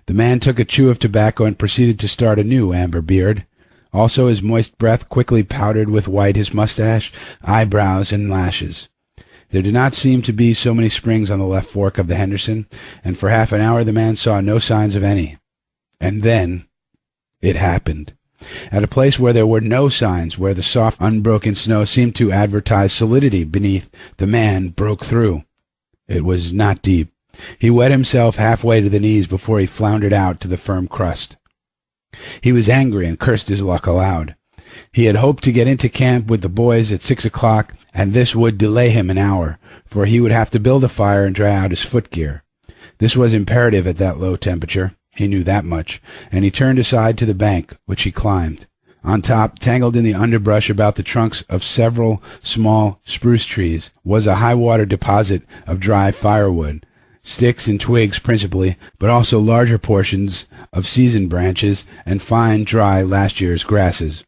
The man took a chew of tobacco and proceeded to start a new amber beard. Also his moist breath quickly powdered with white his mustache, eyebrows, and lashes. There did not seem to be so many springs on the left fork of the Henderson, and for half an hour the man saw no signs of any. And then it happened. At a place where there were no signs, where the soft, unbroken snow seemed to advertise solidity beneath, the man broke through. It was not deep. He wet himself halfway to the knees before he floundered out to the firm crust. He was angry and cursed his luck aloud. He had hoped to get into camp with the boys at 6 o'clock, and this would delay him an hour, for he would have to build a fire and dry out his footgear. This was imperative at that low temperature. He knew that much, and he turned aside to the bank, which he climbed. On top, tangled in the underbrush about the trunks of several small spruce trees, was a high-water deposit of dry firewood, sticks and twigs principally, but also larger portions of seasoned branches and fine, dry, last year's grasses.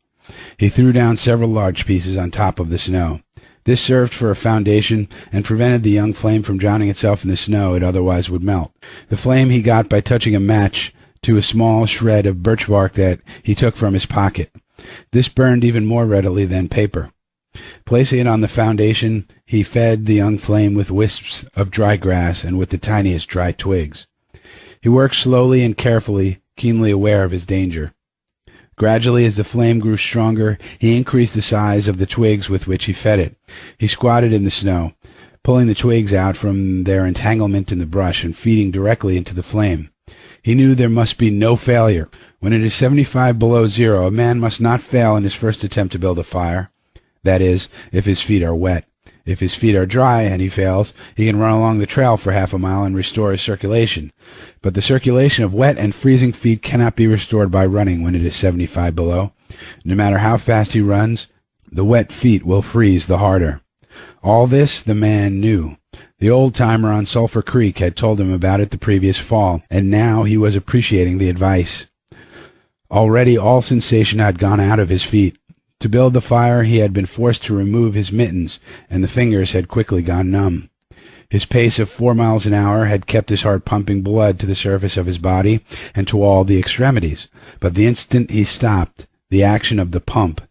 He threw down several large pieces on top of the snow. This served for a foundation and prevented the young flame from drowning itself in the snow it otherwise would melt. The flame he got by touching a match to a small shred of birch bark that he took from his pocket. This burned even more readily than paper. Placing it on the foundation, he fed the young flame with wisps of dry grass and with the tiniest dry twigs. He worked slowly and carefully, keenly aware of his danger. Gradually, as the flame grew stronger, he increased the size of the twigs with which he fed it. He squatted in the snow, pulling the twigs out from their entanglement in the brush and feeding directly into the flame. He knew there must be no failure. When it is 75 below zero, a man must not fail in his first attempt to build a fire. That is, if his feet are wet. If his feet are dry and he fails, he can run along the trail for half a mile and restore his circulation. But the circulation of wet and freezing feet cannot be restored by running when it is 75 below. No matter how fast he runs, the wet feet will freeze the harder. All this the man knew. The old-timer on Sulphur Creek had told him about it the previous fall, and now he was appreciating the advice. Already all sensation had gone out of his feet. To build the fire he had been forced to remove his mittens, and the fingers had quickly gone numb. His pace of 4 miles an hour had kept his heart pumping blood to the surface of his body and to all the extremities, but the instant he stopped, the action of the pump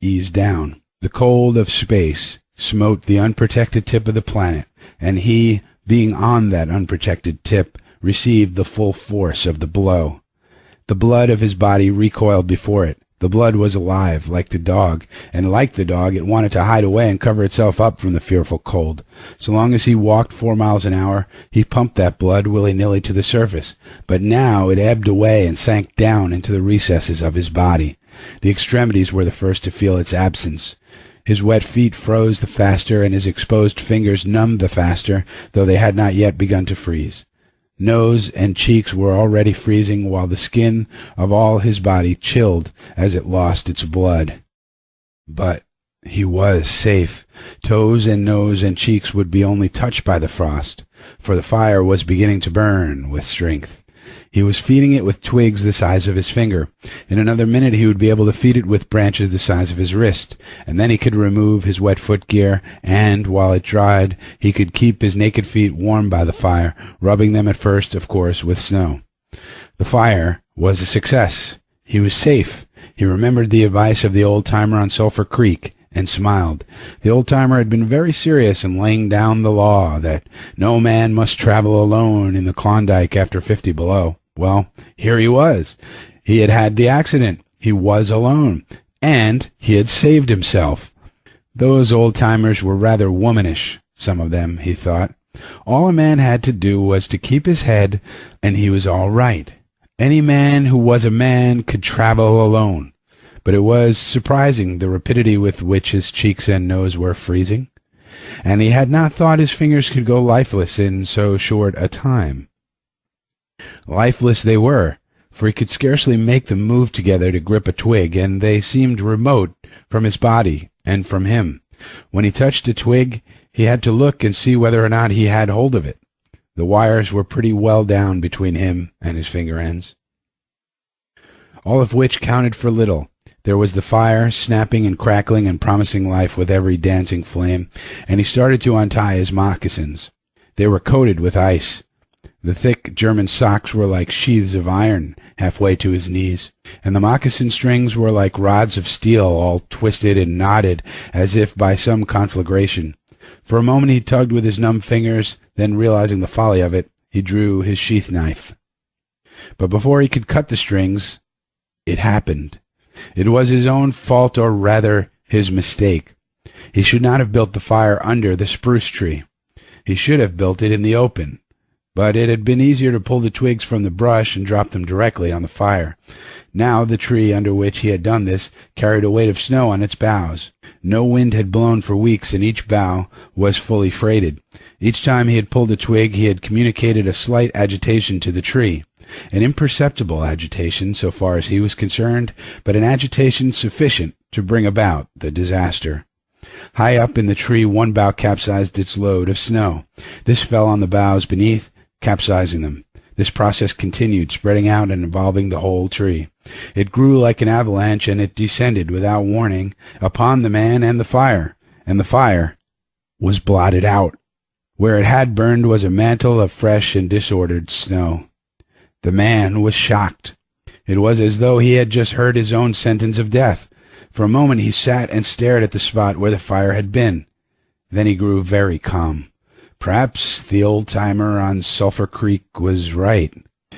eased down. The cold of space smote the unprotected tip of the planet, and he, being on that unprotected tip, received the full force of the blow. The blood of his body recoiled before it. The blood was alive, like the dog, and like the dog it wanted to hide away and cover itself up from the fearful cold. So long as he walked 4 miles an hour, he pumped that blood willy-nilly to the surface, but now it ebbed away and sank down into the recesses of his body. The extremities were the first to feel its absence. His wet feet froze the faster, and his exposed fingers numbed the faster, though they had not yet begun to freeze. Nose and cheeks were already freezing, while the skin of all his body chilled as it lost its blood. But he was safe. Toes and nose and cheeks would be only touched by the frost, for the fire was beginning to burn with strength. He was feeding it with twigs the size of his finger. In another minute he would be able to feed it with branches the size of his wrist, and then he could remove his wet footgear, and, while it dried, he could keep his naked feet warm by the fire, rubbing them at first, of course, with snow. The fire was a success. He was safe. He remembered the advice of the old-timer on Sulphur Creek, and smiled. The old-timer had been very serious in laying down the law that no man must travel alone in the Klondike after 50 below. Well, here he was. He had had the accident. He was alone. And he had saved himself. Those old-timers were rather womanish, some of them, he thought. All a man had to do was to keep his head, and he was all right. Any man who was a man could travel alone. But it was surprising the rapidity with which his cheeks and nose were freezing, and he had not thought his fingers could go lifeless in so short a time. Lifeless they were, for he could scarcely make them move together to grip a twig, and they seemed remote from his body and from him. When he touched a twig, he had to look and see whether or not he had hold of it. The wires were pretty well down between him and his finger ends. All of which counted for little. There was the fire, snapping and crackling and promising life with every dancing flame, and he started to untie his moccasins. They were coated with ice. The thick German socks were like sheaths of iron halfway to his knees, and the moccasin strings were like rods of steel, all twisted and knotted as if by some conflagration. For a moment he tugged with his numb fingers, then, realizing the folly of it, he drew his sheath knife. But before he could cut the strings, it happened. It was his own fault, or rather his mistake. He should not have built the fire under the spruce tree. He should have built it in the open. But it had been easier to pull the twigs from the brush and drop them directly on the fire. Now the tree under which he had done this carried a weight of snow on its boughs. No wind had blown for weeks, and each bough was fully freighted. Each time he had pulled a twig, he had communicated a slight agitation to the tree. An imperceptible agitation, so far as he was concerned, but an agitation sufficient to bring about the disaster. High up in the tree, one bough capsized its load of snow. This fell on the boughs beneath, capsizing them. This process continued, spreading out and involving the whole tree. It grew like an avalanche, and it descended without warning upon the man and the fire was blotted out. Where it had burned was a mantle of fresh and disordered snow. The man was shocked. It was as though he had just heard his own sentence of death. For a moment he sat and stared at the spot where the fire had been. Then he grew very calm. Perhaps the old-timer on Sulphur Creek was right.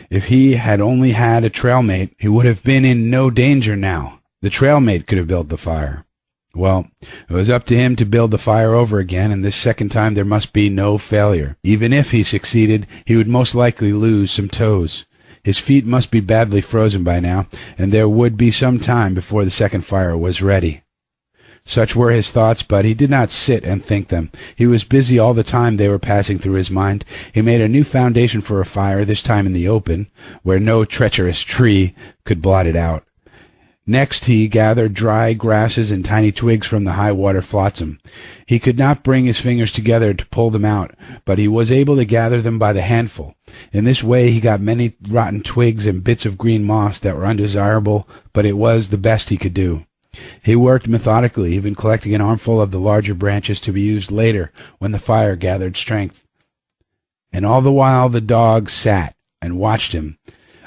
If he had only had a trail mate, he would have been in no danger now. The trail mate could have built the fire. Well, it was up to him to build the fire over again, and this second time there must be no failure. Even if he succeeded, he would most likely lose some toes. His feet must be badly frozen by now, and there would be some time before the second fire was ready. Such were his thoughts, but he did not sit and think them. He was busy all the time they were passing through his mind. He made a new foundation for a fire, this time in the open, where no treacherous tree could blot it out. Next he gathered dry grasses and tiny twigs from the high-water flotsam. He could not bring his fingers together to pull them out, but he was able to gather them by the handful. In this way he got many rotten twigs and bits of green moss that were undesirable, but it was the best he could do. He worked methodically, even collecting an armful of the larger branches to be used later when the fire gathered strength. And all the while the dog sat and watched him,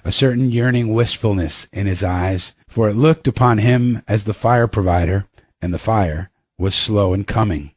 a certain yearning wistfulness in his eyes, for it looked upon him as the fire provider, and the fire was slow in coming.